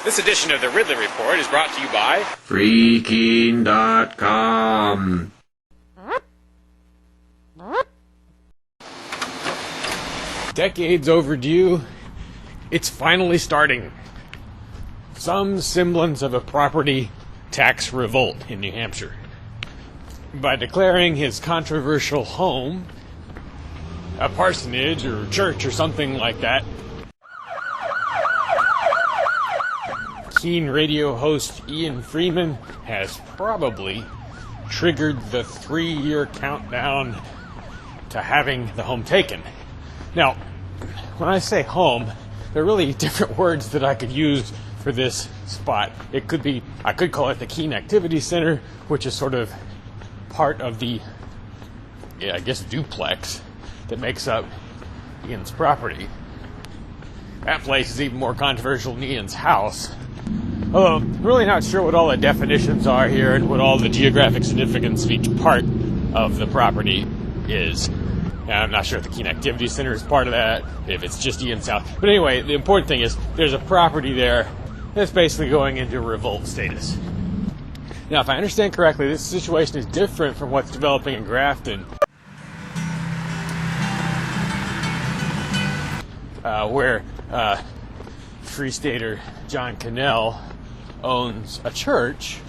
This edition of the Ridley Report is brought to you by Freaking.com. Decades overdue, it's finally starting. Some semblance of a property tax revolt in New Hampshire. By declaring his controversial home a parsonage or church or something like that, keen radio host Ian Freeman has probably triggered the 3-year countdown to having the home taken. Now, when I say home, there are really different words that I could use for this spot. I could call it the Keene Activity Center, which is sort of part of the, duplex that makes up Ian's property. That place is even more controversial than Ian's house. Although, I'm really not sure what all the definitions are here and what all the geographic significance of each part of the property is. And I'm not sure if the Keene Activity Center is part of that, if it's just Ian's house. But anyway, the important thing is there's a property there that's basically going into revolt status. Now, if I understand correctly, this situation is different from what's developing in Grafton, where Free Stater John Cannell owns a church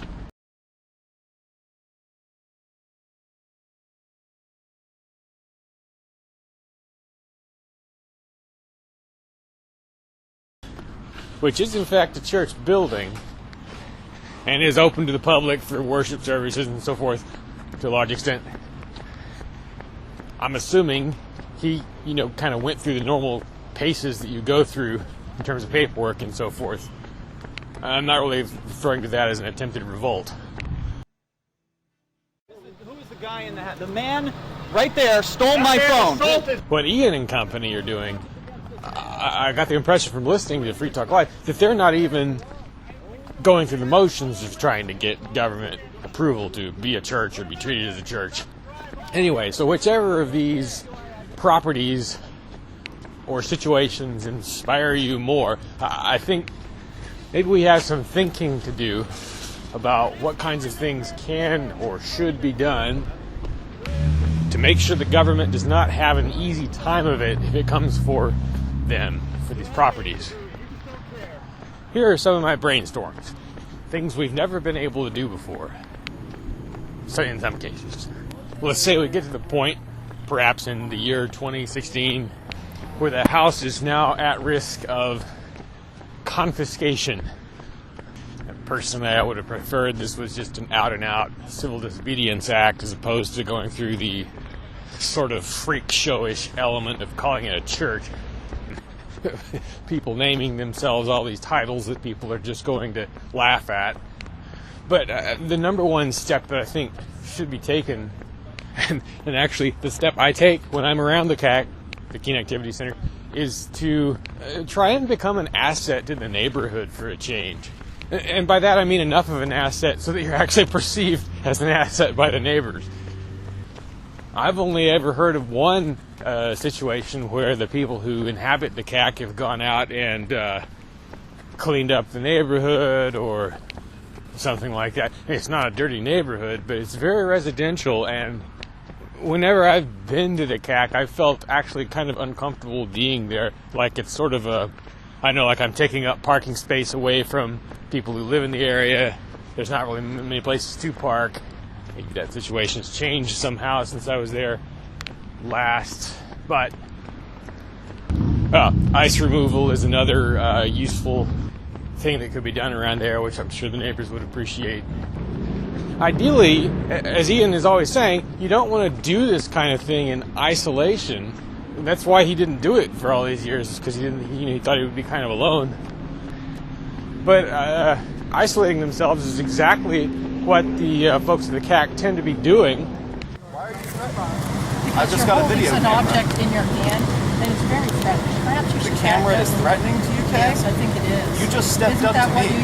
which is in fact a church building and is open to the public for worship services and so forth to a large extent. I'm assuming he, kind of went through the normal paces that you go through in terms of paperwork and so forth. I'm not really referring to that as an attempted revolt. Who is the guy in the hat? The man right there stole my phone. What Ian and company are doing, I got the impression from listening to Free Talk Live that they're not even going through the motions of trying to get government approval to be a church or be treated as a church. Anyway, so whichever of these properties or situations inspire you more, I think maybe we have some thinking to do about what kinds of things can or should be done to make sure the government does not have an easy time of it if it comes for them, for these properties. Here are some of my brainstorms. Things we've never been able to do before. So in some cases. Let's say we get to the point, perhaps in the year 2016, where the house is now at risk of confiscation. And personally, I would have preferred this was just an out-and-out civil disobedience act as opposed to going through the sort of freak showish element of calling it a church. People naming themselves all these titles that people are just going to laugh at. But the number one step that I think should be taken, and actually the step I take when I'm around the Keene Activity Center, is to try and become an asset to the neighborhood for a change. And by that I mean enough of an asset so that you're actually perceived as an asset by the neighbors. I've only ever heard of one situation where the people who inhabit the CAC have gone out and cleaned up the neighborhood or something like that. It's not a dirty neighborhood, but it's very residential, and whenever I've been to the CAC, I felt actually kind of uncomfortable being there. Like it's sort of like I'm taking up parking space away from people who live in the area. There's not really many places to park. Maybe that situation's changed somehow since I was there last. But ice removal is another useful thing that could be done around there, which I'm sure the neighbors would appreciate. Ideally, as Ian is always saying, you don't want to do this kind of thing in isolation. And that's why he didn't do it for all these years, because he thought he would be kind of alone. But isolating themselves is exactly what the folks in the CAC tend to be doing. Why are you threatening? I just got a video Because camera. an object in your hand, and it's very threatening. Perhaps you The should camera back is up. threatening to you, Kay? Yes, I think it is. You just stepped Isn't up that to what me. you